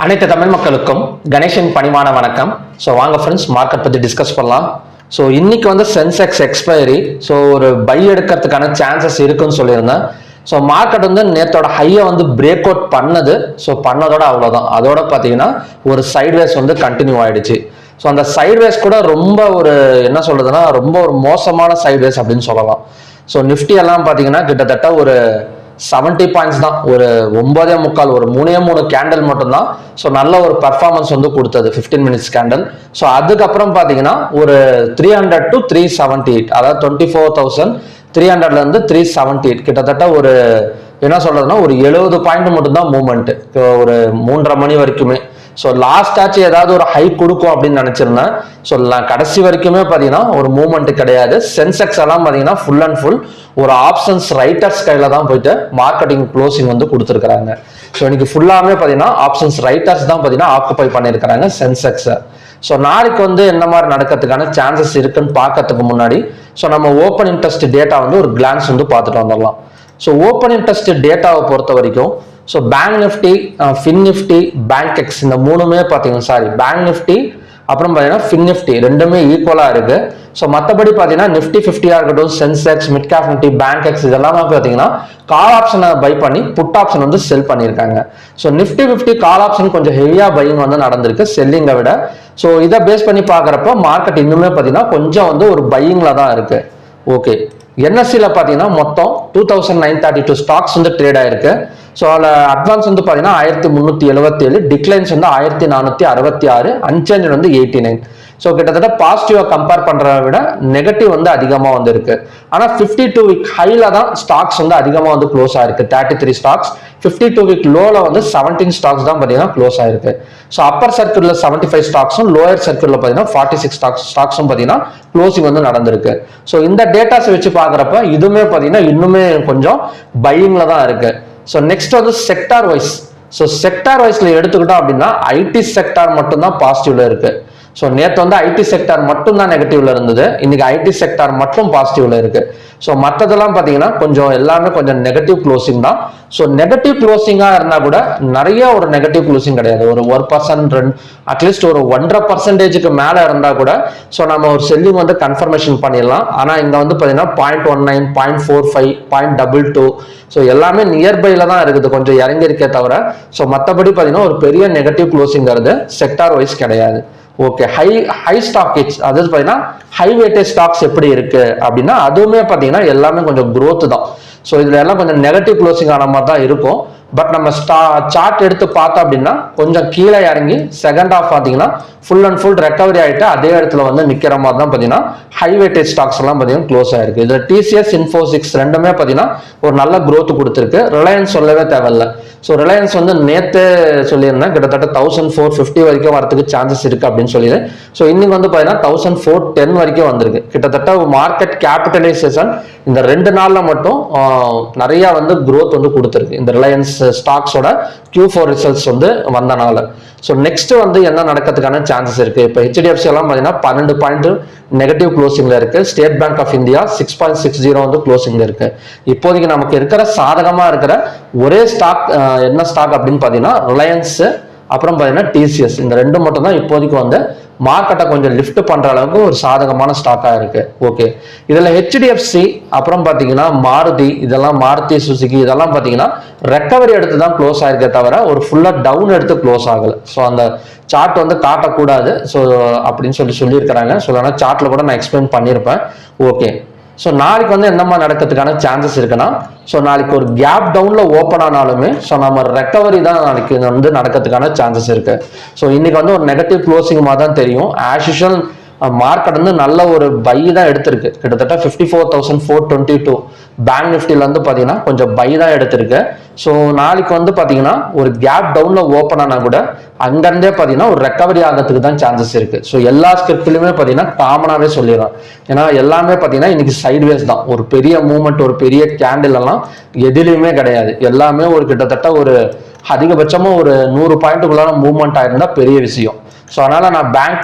அனைத்து தமிழ் மக்களுக்கும் கணேஷன் பணிவான வணக்கம். ஸோ வாங்க ஃப்ரெண்ட்ஸ் மார்க்கெட் பற்றி டிஸ்கஸ் பண்ணலாம். ஸோ இன்னைக்கு வந்து சென்செக்ஸ் எக்ஸ்பைரி, ஸோ ஒரு பை எடுக்கிறதுக்கான சான்சஸ் இருக்குன்னு சொல்லியிருந்தேன். ஸோ மார்க்கெட் வந்து நேற்றோட ஹையை வந்து பிரேக் அவுட் பண்ணது. ஸோ பண்ணதோட அவ்வளோதான். அதோட பார்த்தீங்கன்னா ஒரு சைட்வேஸ் வந்து கண்டினியூ ஆயிடுச்சு. ஸோ அந்த சைட்வேஸ் கூட ரொம்ப ஒரு என்ன சொல்றதுன்னா ரொம்ப ஒரு மோசமான சைட்வேஸ் அப்படின்னு சொல்லலாம். ஸோ நிஃப்டி எல்லாம் பார்த்தீங்கன்னா கிட்டத்தட்ட ஒரு 70 பாயிண்ட்ஸ் தான், ஒரு 9.25, ஒரு 3 கேண்டில் மட்டும்தான். ஸோ நல்ல ஒரு பர்ஃபார்மன்ஸ் வந்து கொடுத்தது 15 மினிட்ஸ் கேண்டில். ஸோ அதுக்கப்புறம் பார்த்தீங்கன்னா ஒரு 300 to 378, அதாவது 24,300லேருந்து 378, கிட்டத்தட்ட ஒரு என்ன சொல்றதுன்னா ஒரு 70 பாயிண்ட் மட்டும்தான் மூவ்மெண்ட் ஒரு 3:30 மணி வரைக்குமே. ஸோ லாஸ்ட் ஆச்சு ஏதாவது ஒரு ஹை கொடுக்கும் அப்படின்னு நினைச்சிருந்தேன். ஸோ கடைசி வரைக்குமே பார்த்தீங்கன்னா ஒரு மூவ்மெண்ட் கிடையாது. சென்செக்ஸ் எல்லாம் பார்த்தீங்கன்னா ஃபுல் அண்ட் ஃபுல் ஒரு ஆப்ஷன்ஸ் ரைட்டர்ஸ் கையில தான் போயிட்டு மார்க்கெட்டிங் க்ளோசிங் வந்து கொடுத்துருக்காங்க. ஸோ இன்னைக்கு ஃபுல்லாமே பார்த்தீங்கன்னா ஆப்ஷன்ஸ் ரைட்டர்ஸ் தான் பார்த்தீங்கன்னா ஆக்குபை பண்ணியிருக்கிறாங்க சென்செக்ஸை. ஸோ நாளைக்கு வந்து என்ன மாதிரி நடக்கிறதுக்கான சான்சஸ் இருக்குன்னு பார்க்கறதுக்கு முன்னாடி ஸோ நம்ம ஓப்பன் இன்ட்ரெஸ்ட் டேட்டா வந்து ஒரு கிளான்ஸ் வந்து பார்த்துட்டு வந்துடலாம். ஸோ ஓப்பன் இன்ட்ரெஸ்ட் டேட்டாவை பொறுத்த வரைக்கும் so bank Nifty, fin Nifty, bank X இந்த மூணுமே பார்த்தீங்கன்னா பேங்க் நிஃப்டி அப்புறம் பார்த்தீங்கன்னா ஃபின் நிஃப்டி ரெண்டுமே ஈக்குவலாக இருக்கு. ஸோ மற்றபடி பார்த்தீங்கன்னா நிஃப்டி 50 இருக்கட்டும், Sensex, mid cap Nifty, bank X இதெல்லாமே பார்த்தீங்கன்னா கால் ஆப்ஷனை பை பண்ணி புட் ஆப்ஷன் வந்து செல் பண்ணியிருக்காங்க. ஸோ நிஃப்டி 50 கால் ஆப்ஷன் கொஞ்சம் ஹெவியாக பையிங் வந்து நடந்திருக்கு செல்லிங்கை விட. ஸோ இதை பேஸ் பண்ணி பார்க்குறப்ப மார்க்கெட் இன்னுமே பார்த்தீங்கன்னா கொஞ்சம் வந்து ஒரு பையிங்ல தான் இருக்கு. ஓகே, என்எஸ்சியில் பார்த்தீங்கன்னா மொத்தம் 2932 ஸ்டாக்ஸ் வந்து ட்ரேட் ஆயிருக்கு. ஸோ அதில் அட்வான்ஸ் வந்து பார்த்தீங்கன்னா 1377, டிக்ளைன்ஸ் வந்து 1466, அன்சேஞ்ச் வந்து 89. ஸோ கிட்டத்தட்ட பாசிட்டிவா கம்பேர் பண்றதை விட நெகட்டிவ் வந்து அதிகமாக வந்து இருக்கு. ஆனால் 52 வீக் ஹைல தான் ஸ்டாக்ஸ் வந்து அதிகமாக வந்து க்ளோஸ் ஆயிருக்கு. 33 ஸ்டாக்ஸ், 52 வீக் லோல வந்து 17 ஸ்டாக்ஸ் தான் பார்த்தீங்கன்னா க்ளோஸ் ஆயிருக்கு. ஸோ அப்பர் சர்க்கிள்ல 75 ஸ்டாக்ஸும், லோயர் சர்க்கிள்ல பார்த்தீங்கன்னா 46 ஸ்டாக்ஸும் பார்த்தீங்கன்னா க்ளோசிங் வந்து நடந்திருக்கு. ஸோ இந்த டேட்டாஸ் வச்சு பார்க்குறப்ப இதுவுமே பார்த்தீங்கன்னா இன்னுமே கொஞ்சம் பையிங்ல தான் இருக்கு. ஸோ நெக்ஸ்ட் வந்து செக்டார் வைஸ். ஸோ செக்டார் வைஸ்ல எடுத்துக்கிட்டோம் அப்படின்னா ஐடி செக்டார் மட்டும்தான் பாசிட்டிவ்ல இருக்கு. ஸோ நேற்று வந்து ஐடி செக்டார் மட்டும் தான் நெகட்டிவ்ல இருந்தது, இன்னைக்கு ஐடி செக்டார் மட்டும் பாசிட்டிவ்ல இருக்கு. ஸோ மற்றதெல்லாம் பார்த்தீங்கன்னா கொஞ்சம் எல்லாமே கொஞ்சம் நெகட்டிவ் க்ளோசிங் தான். ஸோ நெகட்டிவ் க்ளோசிங்கா இருந்தா கூட நிறைய ஒரு நெகட்டிவ் க்ளோசிங் கிடையாது. ஒரு 1%, அட்லீஸ்ட் ஒரு 1.5% மேலே இருந்தா கூட ஸோ நம்ம ஒரு செல்லிங் வந்து கன்ஃபர்மேஷன் பண்ணிடலாம். ஆனால் இங்க வந்து பார்த்தீங்கன்னா 0.19, 0.45, 0.22, ஸோ எல்லாமே நியர்பைல தான் இருக்குது, கொஞ்சம் இறங்கி இருக்கே தவிர. ஸோ மற்றபடி பார்த்தீங்கன்னா ஒரு பெரிய நெகட்டிவ் க்ளோசிங்கிறது செக்டார் வைஸ் கிடையாது. ஓகே, ஹை ஸ்டாக்கேஜ், அதாவது பார்த்தீங்கன்னா ஹை வெயிட்டேஜ் ஸ்டாக்ஸ் எப்படி இருக்கு அப்படின்னா அதுவுமே பார்த்தீங்கன்னா எல்லாமே கொஞ்சம் growth தான். ஸோ இதுல எல்லாம் கொஞ்சம் நெகட்டிவ் க்ளோசிங் ஆன மாதிரி தான் இருக்கும். பட் நம்ம சார்ட் எடுத்து பார்த்தோம் அப்படின்னா கொஞ்சம் கீழே இறங்கி செகண்ட் ஹாஃப் பார்த்தீங்கன்னா ஃபுல் அண்ட் ஃபுல் ரெக்கவரி ஆகிட்டு அதே இடத்துல வந்து நிற்கிற மாதிரி தான் பார்த்தீங்கன்னா ஹை வெயிட்டேஜ் ஸ்டாக்ஸ் எல்லாம் பார்த்தீங்கன்னா க்ளோஸ் ஆயிருக்கு. இதில் டிசிஎஸ், இன்ஃபோசிக்ஸ் ரெண்டுமே பார்த்தீங்கன்னா ஒரு நல்ல growth கொடுத்துருக்கு. ரிலையன்ஸ் சொல்லவே தேவையில்லை. ஸோ ரிலையன்ஸ் வந்து நேற்று சொல்லியிருந்தேன் கிட்டத்தட்ட 1450 வரைக்கும் வரதுக்கு சான்சஸ் இருக்கு அப்படின்னு சொல்லிடு. ஸோ இன்னைக்கு வந்து பார்த்தீங்கன்னா 1410 வரைக்கும் வந்திருக்கு. கிட்டத்தட்ட மார்க்கெட் கேபிட்டலைசேஷன் இந்த 2 நாள்ல மட்டும் நிறைய வந்து growth வந்து கொடுத்துருக்கு இந்த ரிலையன்ஸ் ஸ்டாக்ஸோட Q4 ரிசல்ட்ஸ் வந்து வந்தனால. ஸோ நெக்ஸ்ட் வந்து என்ன நடக்கிறதுக்கான சான்சஸ் இருக்கு. இப்போ ஹெச்டிஎஃப்சி எல்லாம் பார்த்தீங்கன்னா 12 பாயிண்ட் நெகட்டிவ் க்ளோசிங்ல இருக்கு. ஸ்டேட் பேங்க் ஆஃப் இந்தியா 6.60 வந்து க்ளோசிங்ல இருக்கு. இப்போதைக்கு நமக்கு இருக்கிற சாதகமா இருக்கிற ஒரே ஸ்டாக் என்ன ஸ்டாக் அப்படின்னு பார்த்தீங்கன்னா ரிலையன்ஸ், அப்புறம் பார்த்தீங்கன்னா டிசிஎஸ், இந்த ரெண்டு மட்டும் தான் இப்போதைக்கு வந்து மார்க்கெட்டை கொஞ்சம் லிஃப்ட் பண்ற அளவுக்கு ஒரு சாதகமான ஸ்டாக்கா இருக்கு. ஓகே, இதுல ஹெச்டிஎஃப்சி அப்புறம் பாத்தீங்கன்னா மாருதி, இதெல்லாம் மாருதி சுசுகி இதெல்லாம் பாத்தீங்கன்னா ரெக்கவரி எடுத்து தான் க்ளோஸ் ஆயிருக்கே தவிர ஒரு ஃபுல்லா டவுன் எடுத்து க்ளோஸ் ஆகல. ஸோ அந்த சார்ட் வந்து காட்டக்கூடாது ஸோ அப்படின்னு சொல்லியிருக்கிறாங்க. ஸோ அதனால சார்ட்ல கூட நான் எக்ஸ்பிளைன் பண்ணியிருப்பேன். ஓகே, ஸோ நாளைக்கு வந்து என்ன மாதிரி நடக்கிறதுக்கான சான்சஸ் இருக்குன்னா ஸோ நாளைக்கு ஒரு கேப் டவுன்ல ஓப்பன் ஆனாலுமே ஸோ நம்ம ரெக்கவரி தான் நாளைக்கு வந்து நடக்கிறதுக்கான சான்சஸ் இருக்கு. ஸோ இன்னைக்கு வந்து ஒரு நெகட்டிவ் க்ளோசிங் மாதிரி தான் தெரியும். ஆஸ் யூஷுவல் மார்க்கெட் வந்து நல்ல ஒரு பை தான் எடுத்திருக்கு. கிட்டத்தட்ட 54,422 பேங்க் நிஃப்டில வந்து பாத்தீங்கன்னா கொஞ்சம் பை தான் எடுத்திருக்கு. ஸோ நாளைக்கு வந்து பாத்தீங்கன்னா ஒரு கேப் டவுன்ல ஓப்பன் ஆனா கூட அங்கிருந்தே பாத்தீங்கன்னா ஒரு ரெக்கவரி ஆகிறதுக்கு தான் சான்சஸ் இருக்கு. ஸோ எல்லா ஸ்கிரிப்ட்லயுமே பாத்தீங்கன்னா காமனாவே சொல்லிடுறேன். ஏன்னா எல்லாமே பாத்தீங்கன்னா இன்னைக்கு சைட்வேஸ் தான், ஒரு பெரிய மூவ்மெண்ட் ஒரு பெரிய கேண்டில் எல்லாம் எதுலையுமே கிடையாது. எல்லாமே ஒரு கிட்டத்தட்ட ஒரு அதிகபட்சமா ஒரு 100 பாயிண்ட்டுக்குள்ளான மூவ்மெண்ட் ஆயிருந்தா பெரிய விஷயம். ஸோ அதனால நான்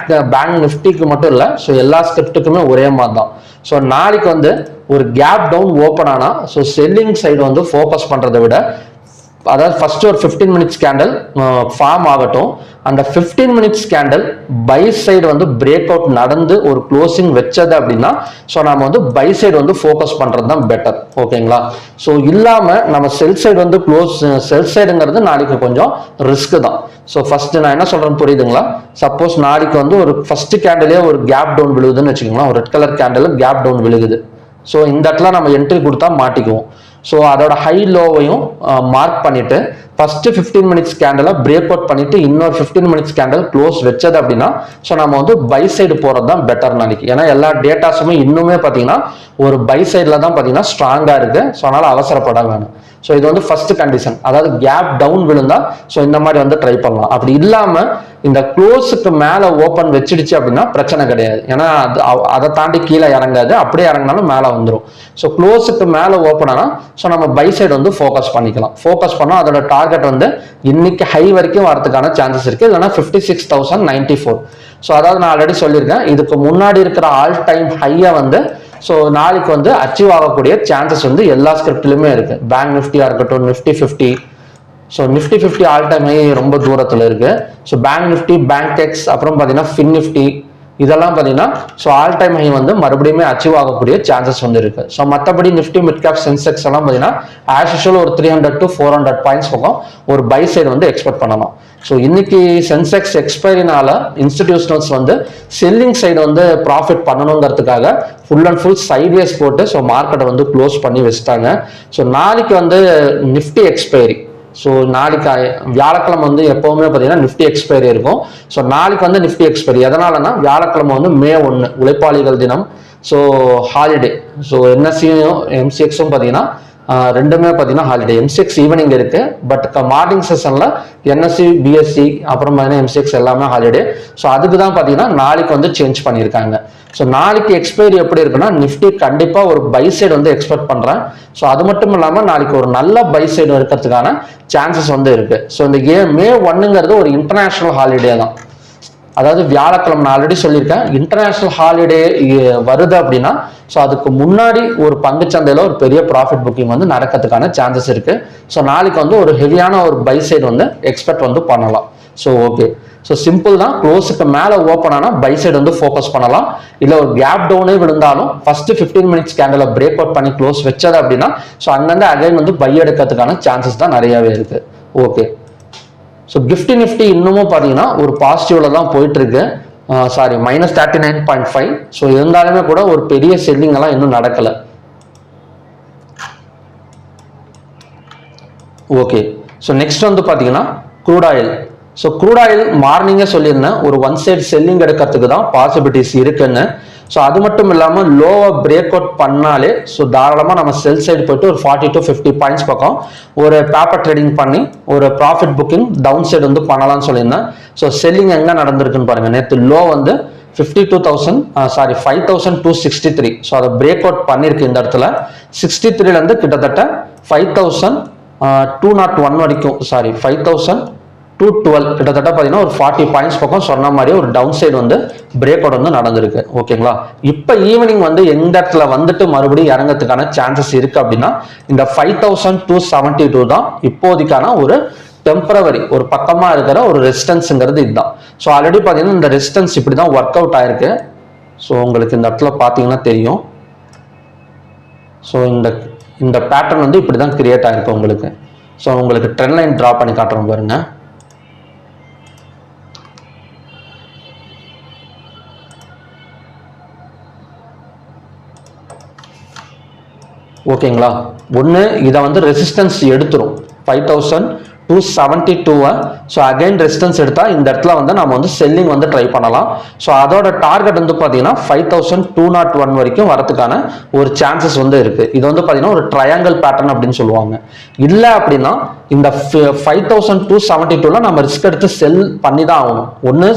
பேங்க் நிஃப்டிக்கு மட்டும் இல்லை, ஸோ எல்லா ஸ்கிரிப்டுக்குமே ஒரே மாதிரி தான். ஸோ நாளைக்கு வந்து ஒரு கேப் டவுன் ஓப்பன் ஆனா ஸோ செல்லிங் சைடு வந்து ஃபோக்கஸ் பண்றதை விட அதாவது ஃபர்ஸ்ட் ஒரு 15 மினிட்ஸ் கேண்டல் ஃபார்ம் ஆகட்டும். அந்த 15 மினிட்ஸ் கேண்டல் பை சைடு வந்து பிரேக் அவுட் நடந்து ஒரு க்ளோசிங் வச்சது அப்படின்னா ஸோ நம்ம வந்து பை சைடு வந்து ஃபோக்கஸ் பண்றது தான் பெட்டர். ஓகேங்களா? ஸோ இல்லாம நம்ம செல் சைடு வந்து செல் சைடுங்கிறது நாளைக்கு கொஞ்சம் ரிஸ்க் தான். ஸோ ஃபர்ஸ்ட் நான் என்ன சொல்றேன்னு புரியுதுங்களா? சப்போஸ் நாளைக்கு வந்து ஒரு ஃபர்ஸ்ட் கேண்டலே ஒரு கேப் டவுன் விழுகுதுன்னு வச்சுக்கோங்களேன், ஒரு red colour candle gap down விழுகுது. ஸோ இந்த இடத்துல நம்ம என்ட்ரி கொடுத்தா மாட்டிக்குவோம். ஸோ அதோட ஹை லோவையும் மார்க் பண்ணிட்டு ஃபர்ஸ்ட் 15 மினிட்ஸ் கேண்டலை பிரேக் அவுட் பண்ணிட்டு இன்னொரு 15 மினிட்ஸ் கேண்டல் க்ளோஸ் வச்சது அப்படின்னா ஸோ நம்ம வந்து பை சைடு போறது தான் பெட்டர் நாளைக்கு. ஏன்னா எல்லா டேட்டாஸுமே இன்னுமே பார்த்தீங்கன்னா ஒரு பை சைடில் தான் பார்த்தீங்கன்னா ஸ்ட்ராங்காக இருக்கு. ஸோ அதனால அவசரப்பட வேணும். ஸோ இது வந்து ஃபர்ஸ்ட் கண்டிஷன். அதாவது கேப் டவுன் விழுந்தா ஸோ இந்த மாதிரி வந்து ட்ரை பண்ணலாம். அப்படி இல்லாம இந்த க்ளோஸுக்கு மேல ஓப்பன் வச்சிடுச்சு அப்படின்னா பிரச்சனை கிடையாது. ஏன்னா அதை தாண்டி கீழே இறங்காது, அப்படியே இறங்கினாலும் மேலே வந்துடும். ஸோ க்ளோஸுக்கு மேலே ஓப்பன் ஆனால் ஸோ நம்ம பை சைடு வந்து ஃபோக்கஸ் பண்ணிக்கலாம். ஃபோக்கஸ் பண்ணோம் அதோட டார்கெட் வந்து இன்னைக்கு ஹை வரைக்கும் வரதுக்கான சான்சஸ் இருக்கு. இல்லைன்னா 56,094. ஸோ அதாவது நான் ஆல்ரெடி சொல்லியிருக்கேன், இதுக்கு முன்னாடி இருக்கிற ஆல் டைம் ஹையை வந்து ஸோ நாளைக்கு வந்து அச்சீவ் ஆகக்கூடிய சான்சஸ் வந்து எல்லா ஸ்கிரிப்ட்லையுமே இருக்கு. பேங்க் நிஃப்டியா இருக்கட்டும், Nifty 50. So Nifty 50 all time high ரொம்ப தூரத்தில் இருக்கு. ஸோ பேங்க் நிஃப்டி, பேங்க் டெக்ஸ், அப்புறம் பார்த்தீங்கன்னா ஃபின் நிஃப்டி, இதெல்லாம் பார்த்தீங்கன்னா ஸோ ஆல் டைம் ஹை வந்து மறுபடியும் அச்சீவ் ஆகக்கூடிய சான்சஸ் வந்து இருக்கு. ஸோ மற்றபடி நிஃப்டி, மிட் கேப், சென்செக்ஸ் எல்லாம் பார்த்தீங்கன்னா ஆஸ் யூஷுவல் ஒரு 300 to 400 பாயிண்ட்ஸ் பக்கம் ஒரு பை சைடு வந்து எக்ஸ்பெக்ட் பண்ணலாம். ஸோ இன்னைக்கு சென்செக்ஸ் எக்ஸ்பைரினால இன்ஸ்டிடியூஷனல்ஸ் வந்து செல்லிங் சைடு வந்து ப்ராஃபிட் பண்ணணுங்கிறதுக்காக ஃபுல் அண்ட் ஃபுல் சைட்வேஸ் போட்டு ஸோ மார்க்கெட்டை வந்து க்ளோஸ் பண்ணி வச்சுட்டாங்க. ஸோ நாளைக்கு வந்து நிஃப்டி எக்ஸ்பைரி. ஸோ நாளைக்கு வியாழக்கிழமை வந்து எப்பவுமே பார்த்தீங்கன்னா நிஃப்டி எக்ஸ்பைரி இருக்கும். ஸோ நாளைக்கு வந்து நிஃப்டி எக்ஸ்பைரி எதனாலனா வியாழக்கிழமை வந்து May 1 உழைப்பாளிகள் தினம். So holiday. ஸோ என்எஸ்சியும் எம்சிஎக்ஸும் பார்த்தீங்கன்னா ரெண்டுமே பார்த்தீங்கன்னா ஹாலிடே. எம்சிஎக்ஸ் ஈவினிங் இருக்கு, பட் மார்னிங் செஷன்ல என்எஸ்சி, பிஎஸ்சி, அப்புறம் எம்சிஎக்ஸ் எல்லாமே ஹாலிடே. ஸோ அதுக்கு தான் பார்த்தீங்கன்னா நாளைக்கு வந்து சேஞ்ச் பண்ணியிருக்காங்க. ஸோ நாளைக்கு எக்ஸ்பைரி எப்படி இருக்குன்னா நிஃப்டி கண்டிப்பாக ஒரு பை சைடு வந்து எக்ஸ்பெக்ட் பண்ணுறேன். ஸோ அது மட்டும் இல்லாமல் நாளைக்கு ஒரு நல்ல பை சைடு இருக்கிறதுக்கான சான்சஸ் வந்து இருக்கு. ஸோ இந்த May 1ங்கிறது ஒரு இன்டர்நேஷனல் ஹாலிடே தான். அதாவது வியாழக்கிழமை நான் ஆல்ரெடி சொல்லியிருக்கேன், இன்டர்நேஷனல் ஹாலிடே வருது அப்படின்னா ஸோ அதுக்கு முன்னாடி ஒரு பங்குச்சந்தையில் ஒரு பெரிய ப்ராஃபிட் புக்கிங் வந்து நடக்கிறதுக்கான சான்சஸ் இருக்கு. ஸோ நாளைக்கு வந்து ஒரு ஹெவியான ஒரு பை சைடு வந்து எக்ஸ்பெக்ட் வந்து பண்ணலாம். ஸோ ஓகே, ஸோ சிம்பிள் தான். க்ளோஸுக்கு மேலே ஓப்பன் ஆனால் பை சைடு வந்து ஃபோக்கஸ் பண்ணலாம். இல்லை ஒரு கேப் டவுனே விழுந்தாலும் ஃபர்ஸ்ட் 15 மினிட்ஸ் கேண்டலை பிரேக் அவுட் பண்ணி க்ளோஸ் வச்சது அப்படின்னா ஸோ அங்கங்கே அகைன் வந்து பை எடுக்கிறதுக்கான சான்சஸ் தான் நிறையாவே இருக்கு. ஓகே, ஸோ கிஃப்டி நிஃப்டி இன்னமும் பார்த்தீங்கன்னா ஒரு பாசிட்டிவ்ல தான் போயிட்டு இருக்கு. சாரி, -39.5. ஸோ இருந்தாலுமே கூட ஒரு பெரிய செல்லிங் எல்லாம் இன்னும் நடக்கல. ஓகே, ஸோ நெக்ஸ்ட் வந்து பார்த்தீங்கன்னா crude oil. So crude oil மார்னிங்கே சொல்லியிருந்தேன் ஒரு ஒன் சைட் செல்லிங் எடுக்கிறதுக்கு தான் பாசிபிலிட்டிஸ் இருக்குன்னு. ஸோ அது மட்டும் இல்லாமல் லோவை பிரேக் அவுட் பண்ணாலே ஸோ தாராளமாக நம்ம செல் சைடு போயிட்டு ஒரு 40 to 50 பாயிண்ட்ஸ் பக்கம் ஒரு பேப்பர் ட்ரேடிங் பண்ணி ஒரு ப்ராஃபிட் புக்கிங் டவுன் சைடு வந்து பண்ணலாம்னு சொல்லியிருந்தேன். ஸோ செல்லிங் எங்கே நடந்திருக்குன்னு பாருங்க. நேற்று லோ வந்து 52,263. ஸோ அதை பிரேக் அவுட் பண்ணியிருக்கு இந்த இடத்துல. 63லேருந்து கிட்டத்தட்ட 5,201 வரைக்கும், சாரி 5,212 கிட்டத்தட்ட பார்த்தீங்கன்னா ஒரு 40 பாயிண்ட்ஸ் பக்கம் சொன்ன மாதிரி ஒரு டவுன் சைடு வந்து பிரேக் அவுட் வந்து நடந்திருக்கு. ஓகேங்களா? இப்போ ஈவினிங் வந்து எந்த இடத்துல வந்துட்டு மறுபடியும் இறங்கிறதுக்கான சான்சஸ் இருக்கு அப்படின்னா இந்த 5,272 தான் இப்போதைக்கான ஒரு டெம்பரவரி ஒரு பக்கமா இருக்கிற ஒரு ரெசிஸ்டன்ஸ்ங்கிறது இதுதான். ஸோ ஆல்ரெடி பார்த்தீங்கன்னா இந்த ரெசிஸ்டன்ஸ் இப்படி தான் ஒர்க் அவுட் ஆயிருக்கு. ஸோ உங்களுக்கு இந்த இடத்துல பார்த்தீங்கன்னா தெரியும். ஸோ இந்த பேட்டர்ன் வந்து இப்படி தான் கிரியேட் ஆயிருக்கு உங்களுக்கு. ஸோ உங்களுக்கு ட்ரெண்ட் லைன் ட்ரா பண்ணி காட்டுறோம் பாருங்க. ஓகேங்களா? ஒன்று இதை வந்து ரெசிஸ்டன்ஸ் எடுத்துரும் 5,272. ஸோ அகைன் ரெசிஸ்டன்ஸ் எடுத்தால் இந்த இடத்துல வந்து நம்ம வந்து செல்லிங் வந்து ட்ரை பண்ணலாம். ஸோ அதோட டார்கெட் வந்து பார்த்தீங்கன்னா 5,201 வரைக்கும் வரதுக்கான ஒரு சான்சஸ் வந்து இருக்கு. இது வந்து பார்த்தீங்கன்னா ஒரு ட்ரையாங்கிள் பேட்டர்ன் அப்படின்னு சொல்லுவாங்க. இல்லை அப்படின்னா இந்த 5,272ல நம்ம ரிஸ்க் எடுத்து செல் பண்ணி தான் ஆகணும். ஒன்று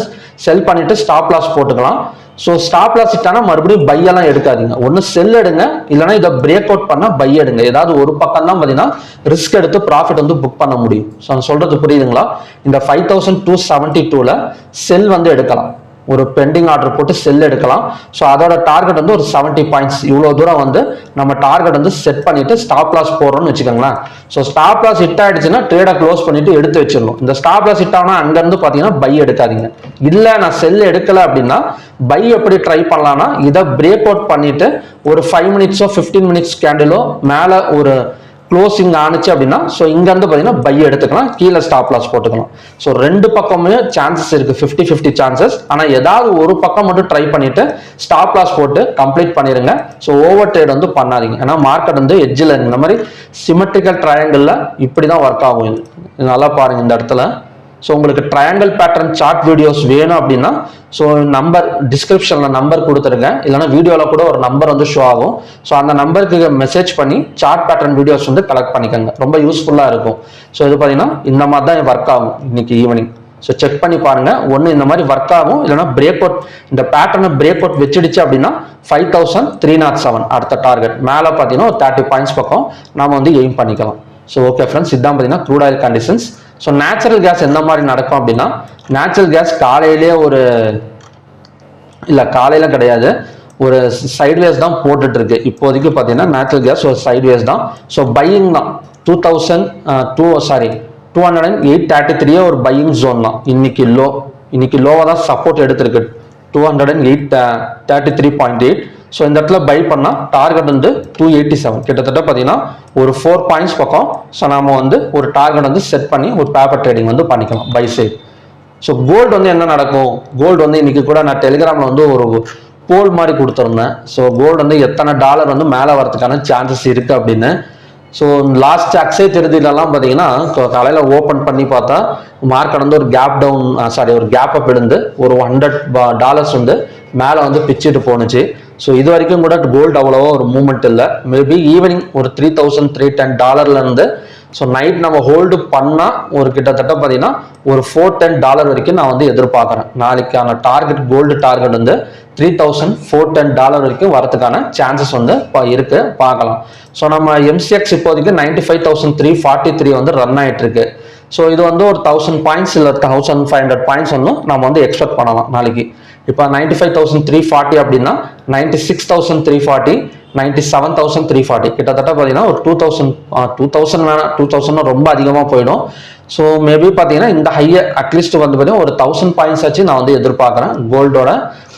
செல் பண்ணிட்டு ஸ்டாப் லாஸ் போட்டுக்கலாம். ஸோ ஸ்டாப் லாஸ் இட்டானா மறுபடியும் பை எல்லாம் எடுக்காதீங்க. ஒன்று செல் எடுங்க, இல்லைன்னா இதை பிரேக் அவுட் பண்ணா பை எடுங்க. ஏதாவது ஒரு பக்கம் தான் பார்த்தீங்கன்னா ரிஸ்க் எடுத்து ப்ராஃபிட் வந்து புக் பண்ண முடியும். ஸோ சொல்றது புரியுதுங்களா? இந்த 5,272ல செல் வந்து எடுக்கலாம். ஒரு பெண்டிங் ஆர்டர் போட்டு செல் எடுக்கலாம். ஸோ அதோட டார்கெட் வந்து ஒரு 70 பாயிண்ட்ஸ், இவ்வளோ தூரம் வந்து நம்ம டார்கெட் வந்து செட் பண்ணிட்டு ஸ்டாப் லாஸ் போடுறோம்னு வச்சுக்கோங்களேன். ஸோ ஸ்டாப் லாஸ் ஹிட் ஆயிடுச்சுன்னா ட்ரேடை க்ளோஸ் பண்ணிட்டு எடுத்து வச்சிடணும். இந்த ஸ்டாப் லாஸ் ஹிட் ஆனால் அங்கேருந்து பார்த்தீங்கன்னா பை எடுக்காதீங்க. இல்லை நான் செல் எடுக்கலை அப்படின்னா பை எப்படி ட்ரை பண்ணலாம்னா, இதை பிரேக் அவுட் பண்ணிட்டு ஒரு 5 மினிட்ஸோ 15 மினிட்ஸ் கேண்டிலோ மேலே ஒரு க்ளோசிங் ஆனிச்சு அப்படின்னா ஸோ இங்கேருந்து பார்த்தீங்கன்னா பை எடுத்துக்கலாம், கீழே ஸ்டாப் லாஸ் போட்டுக்கலாம். ஸோ ரெண்டு பக்கமே சான்சஸ் இருக்கு, 50-50 சான்சஸ். ஆனால் ஏதாவது ஒரு பக்கம் மட்டும் ட்ரை பண்ணிட்டு ஸ்டாப் லாஸ் போட்டு கம்ப்ளீட் பண்ணிடுங்க. ஸோ ஓவர் ட்ரேட் வந்து பண்ணாதீங்க. ஏன்னா மார்க்கெட் வந்து எட்ஜில் இந்த மாதிரி சிமெட்ரிக்கல் ட்ரையாங்கிளில் இப்படி தான் ஒர்க் ஆகும். இது நல்லா பாருங்க இந்த இடத்துல. ஸோ உங்களுக்கு ட்ரையாங்கிள் பேட்டர்ன் சார்ட் வீடியோஸ் வேணும் அப்படின்னா ஸோ நம்பர் டிஸ்கிரிப்ஷனில் நம்பர் கொடுத்துருங்க, இல்லைனா வீடியோவில் கூட ஒரு நம்பர் வந்து ஷோ ஆகும். ஸோ அந்த நம்பருக்கு மெசேஜ் பண்ணி சார்ட் பேட்டர்ன் வீடியோஸ் வந்து கலெக்ட் பண்ணிக்கோங்க, ரொம்ப யூஸ்ஃபுல்லாக இருக்கும். ஸோ இது பார்த்தீங்கன்னா இந்த மாதிரி தான் ஒர்க் ஆகும் இன்னைக்கு ஈவினிங். ஸோ செக் பண்ணி பாருங்க, ஒன்று இந்த மாதிரி ஒர்க் ஆகும், இல்லைனா பிரேக் அவுட் இந்த பேட்டர்னை பிரேக் அவுட் வச்சிடுச்சு அப்படின்னா 5307 அடுத்த டார்கெட் மேலே பார்த்தீங்கன்னா ஒரு 30 பாயிண்ட்ஸ் பக்கம் நாம வந்து எய்ம் பண்ணிக்கலாம். ஸோ ஓகே ஃப்ரெண்ட்ஸ், இதுதான் பார்த்தீங்கன்னா crude oil conditions. So natural gas எந்த மாதிரி நடக்கும் அப்படின்னா, நேச்சுரல் கேஸ் காலையிலே ஒரு இல்லை காலையில் கிடையாது, ஒரு சைட்வேஸ் தான் போட்டுட்டு இருக்கு இப்போதைக்கு பார்த்தீங்கன்னா. நேச்சுரல் கேஸ் ஒரு சைட்வேஸ் தான். ஸோ பையிங் தான் 208.33 ஒரு பையிங் ஜோன் தான். இன்னைக்கு லோவாக தான் சப்போர்ட் எடுத்திருக்கு 208.33.8. ஸோ இந்த இடத்துல பை பண்ணால் டார்கெட் வந்து 287, கிட்டத்தட்ட பார்த்தீங்கன்னா ஒரு 4 பாயிண்ட்ஸ் பக்கம். ஸோ நம்ம வந்து ஒரு டார்கெட் வந்து செட் பண்ணி ஒரு பேப்பர் ட்ரேடிங் வந்து பண்ணிக்கலாம் பை சைட். ஸோ கோல்டு வந்து என்ன நடக்கும், கோல்டு வந்து இன்னைக்கு கூட நான் டெலிகிராமில் வந்து ஒரு போல் மாதிரி கொடுத்துருந்தேன். ஸோ கோல்டு வந்து எத்தனை டாலர் வந்து மேலே வரதுக்கான சான்சஸ் இருக்கு அப்படின்னு. ஸோ லாஸ்ட் அக்ஸை திருதியிலலாம் பார்த்தீங்கன்னா காலையில் ஓப்பன் பண்ணி பார்த்தா மார்க்கெட் வந்து ஒரு ஒரு கேப் அப் இருந்து ஒரு $100 வந்து மேலே வந்து பிச்சுட்டு போணுச்சு. ஸோ இது வரைக்கும் கூட கோல்டு அவ்வளோவா ஒரு மூவ்மெண்ட் இல்லை. மேபி ஈவினிங் ஒரு $3,310 ஸோ நைட் நம்ம ஹோல்டு பண்ணால் ஒரு கிட்டத்தட்ட பார்த்தீங்கன்னா ஒரு $410 வரைக்கும் நான் வந்து எதிர்பார்க்குறேன். நாளைக்கான டார்கெட் கோல்டு டார்கெட் வந்து $3,410 வரைக்கும் வரதுக்கான சான்சஸ் வந்து இருக்கு, பார்க்கலாம். ஸோ நம்ம எம்சிஎக்ஸ் இப்போதைக்கு 95,343 வந்து ரன் ஆகிட்டு இருக்கு. ஸோ இது வந்து ஒரு 1000 பாயிண்ட்ஸ் இல்லை 1500 பாயிண்ட்ஸ் வந்து நம்ம வந்து எக்ஸ்பெக்ட் பண்ணலாம் நாளைக்கு. இப்போ 95,340 அப்படின்னா 96,340, 97,340 கிட்டத்தட்ட பார்த்தீங்கன்னா ஒரு 2000 வேணாம், 2000 ரொம்ப அதிகமாக போயிடும். ஸோ மேபி பார்த்தீங்கன்னா இந்த ஹையர் அட்லீஸ்ட் வந்து பார்த்தீங்கன்னா ஒரு 1000 பாயிண்ட்ஸ் ஆச்சு நான் வந்து எதிர்பார்க்குறேன் கோல்டோட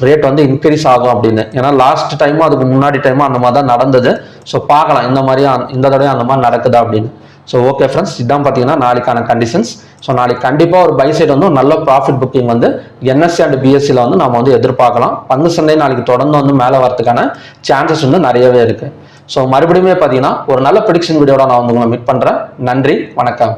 ரேட் வந்து இன்க்ரீஸ் ஆகும் அப்படின்னு. ஏன்னா லாஸ்ட் டைமும் அதுக்கு முன்னாடி டைமும் அந்த மாதிரி தான் நடந்தது. ஸோ பார்க்கலாம் இந்த தடவை அந்த மாதிரி நடக்குதா அப்படின்னு. ஸோ ஓகே ஃப்ரெண்ட்ஸ், இதுதான் பார்த்தீங்கன்னா நாளைக்கான கண்டிஷன்ஸ். ஸோ நாளைக்கு கண்டிப்பாக ஒரு பை சைடு வந்து நல்ல ப்ராஃபிட் புக்கிங் வந்து என்எஸ்சி அண்ட் பிஎஸ்சியில் வந்து நம்ம வந்து எதிர்பார்க்கலாம். பங்கு சந்தை நாளைக்கு தொடர்ந்து வந்து மேலே வரதுக்கான சான்சஸ் வந்து நிறையவே இருக்கு. ஸோ மறுபடியுமே பார்த்தீங்கன்னா ஒரு நல்ல ப்ரெடிக்ஷன் வீடியோட நான் வந்து உங்களை மீட் பண்ணுறேன். நன்றி, வணக்கம்.